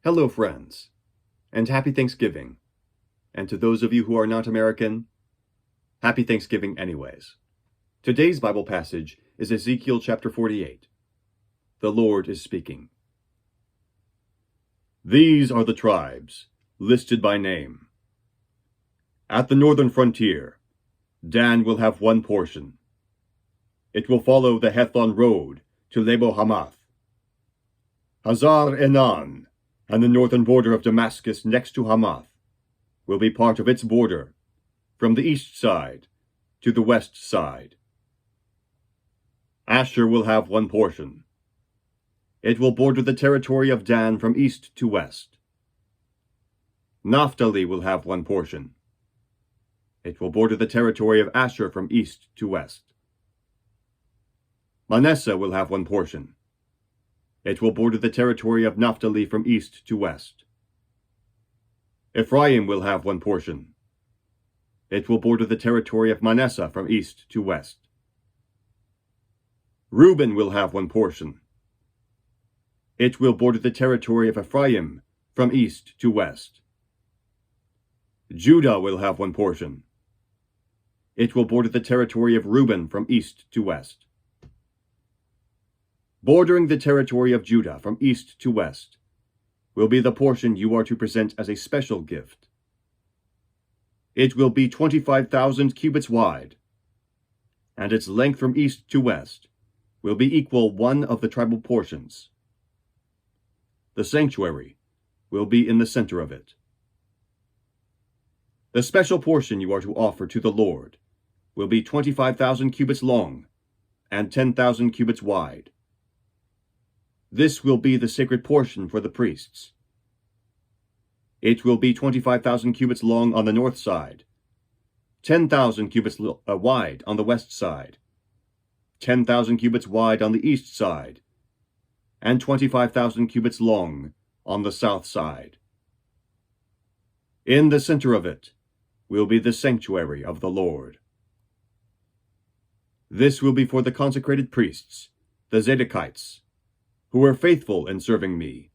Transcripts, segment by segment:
Hello, friends, and happy Thanksgiving. And to those of you who are not American, happy Thanksgiving anyways. Today's Bible passage is Ezekiel chapter 48. The Lord is speaking. These are the tribes, listed by name. At the northern frontier, Dan will have one portion. It will follow the Hethlon road to Lebo Hamath. Hazar Enan, and the northern border of Damascus next to Hamath, will be part of its border, from the east side to the west side. Asher will have one portion. It will border the territory of Dan from east to west. Naphtali will have one portion. It will border the territory of Asher from east to west. Manasseh will have one portion. It will border the territory of Naphtali from east to west. Ephraim will have one portion. It will border the territory of Manasseh from east to west. Reuben will have one portion. It will border the territory of Ephraim from east to west. Judah will have one portion. It will border the territory of Reuben from east to west. Bordering the territory of Judah from east to west will be the portion you are to present as a special gift. It will be 25,000 cubits wide, and its length from east to west will be equal one of the tribal portions. The sanctuary will be in the center of it. The special portion you are to offer to the Lord will be 25,000 cubits long and 10,000 cubits wide. This will be the sacred portion for the priests. It will be 25,000 cubits long on the north side, 10,000 cubits wide on the west side, 10,000 cubits wide on the east side, and 25,000 cubits long on the south side. In the center of it will be the sanctuary of the Lord. This will be for the consecrated priests, the Zadokites, who were faithful in serving me,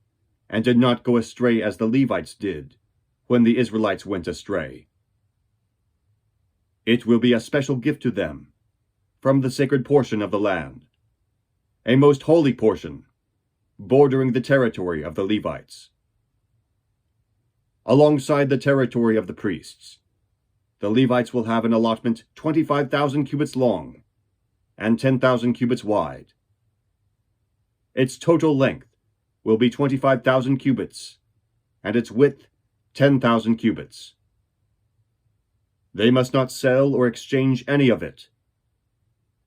and did not go astray as the Levites did when the Israelites went astray. It will be a special gift to them from the sacred portion of the land, a most holy portion, bordering the territory of the Levites. Alongside the territory of the priests, the Levites will have an allotment 25,000 cubits long and 10,000 cubits wide. Its total length will be 25,000 cubits, and its width 10,000 cubits. They must not sell or exchange any of it.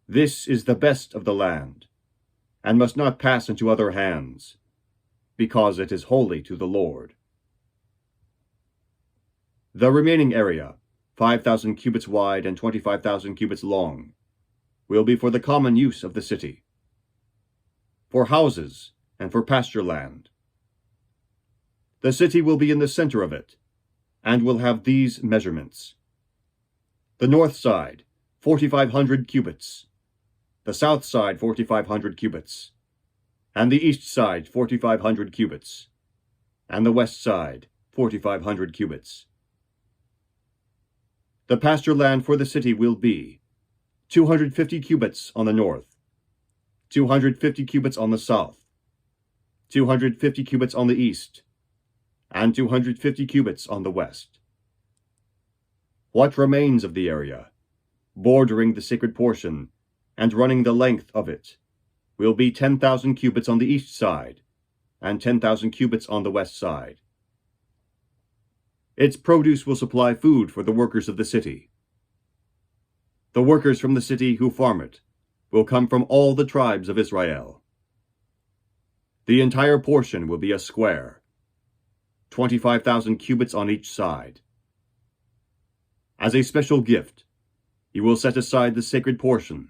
This is the best of the land, and must not pass into other hands, because it is holy to the Lord. The remaining area, 5,000 cubits wide and 25,000 cubits long, will be for the common use of the city, for houses and for pasture land. The city will be in the center of it, and will have these measurements. The north side, 4,500 cubits, the south side, 4,500 cubits, and the east side, 4,500 cubits, and the west side, 4,500 cubits. The pasture land for the city will be 250 cubits on the north, 250 cubits on the south, 250 cubits on the east, and 250 cubits on the west. What remains of the area, bordering the sacred portion and running the length of it, will be 10,000 cubits on the east side and 10,000 cubits on the west side. Its produce will supply food for the workers of the city. The workers from the city who farm it will come from all the tribes of Israel. The entire portion will be a square, 25,000 cubits on each side. As a special gift, you will set aside the sacred portion,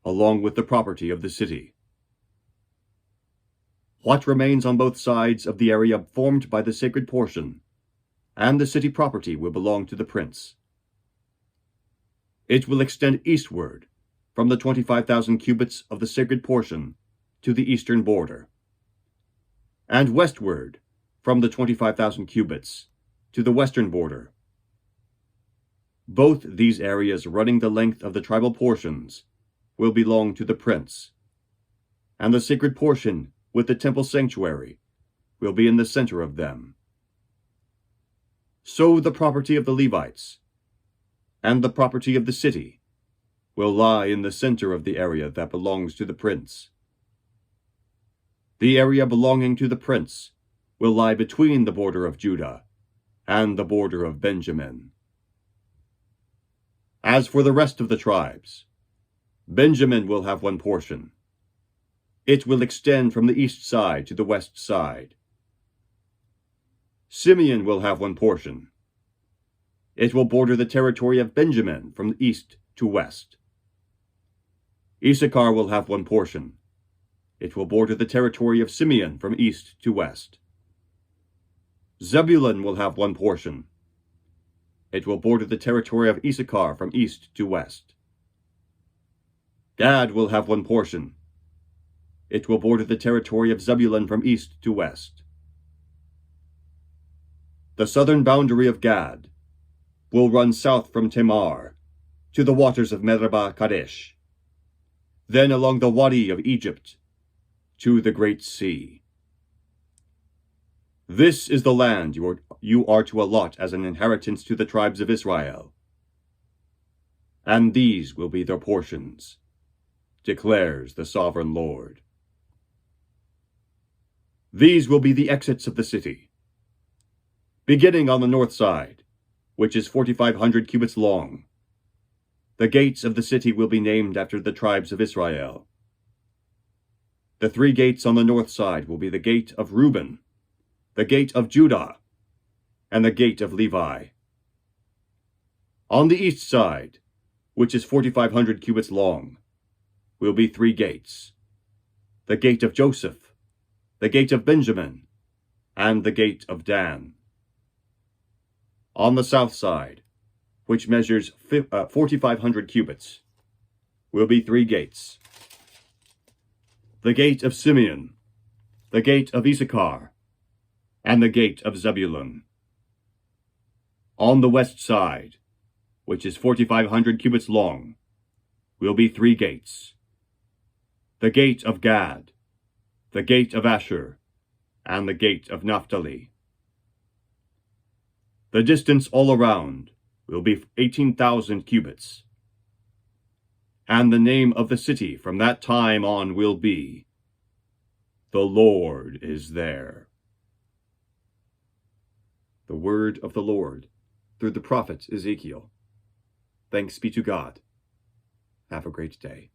along with the property of the city. What remains on both sides of the area formed by the sacred portion and the city property will belong to the prince. It will extend eastward from the 25,000 cubits of the sacred portion to the eastern border, and westward from the 25,000 cubits to the western border. Both these areas running the length of the tribal portions will belong to the prince, and the sacred portion with the temple sanctuary will be in the center of them. So the property of the Levites and the property of the city will lie in the center of the area that belongs to the prince. The area belonging to the prince will lie between the border of Judah and the border of Benjamin. As for the rest of the tribes, Benjamin will have one portion. It will extend from the east side to the west side. Simeon will have one portion. It will border the territory of Benjamin from east to west. Issachar will have one portion. It will border the territory of Simeon from east to west. Zebulun will have one portion. It will border the territory of Issachar from east to west. Gad will have one portion. It will border the territory of Zebulun from east to west. The southern boundary of Gad will run south from Tamar to the waters of Meribah Kadesh, then along the Wadi of Egypt to the Great Sea. This is the land you are to allot as an inheritance to the tribes of Israel, and these will be their portions, declares the sovereign Lord. These will be the exits of the city. Beginning on the north side, which is 4,500 cubits long, the gates of the city will be named after the tribes of Israel. The 3 gates on the north side will be the gate of Reuben, the gate of Judah, and the gate of Levi. On the east side, which is 4,500 cubits long, will be 3 gates: the gate of Joseph, the gate of Benjamin, and the gate of Dan. On the south side, which measures 4,500 cubits, will be 3 gates: the gate of Simeon, the gate of Issachar, and the gate of Zebulun. On the west side, which is 4,500 cubits long, will be 3 gates: the gate of Gad, the gate of Asher, and the gate of Naphtali. The distance all around will be 18,000 cubits. And the name of the city from that time on will be, "The Lord is there." The word of the Lord through the prophet Ezekiel. Thanks be to God. Have a great day.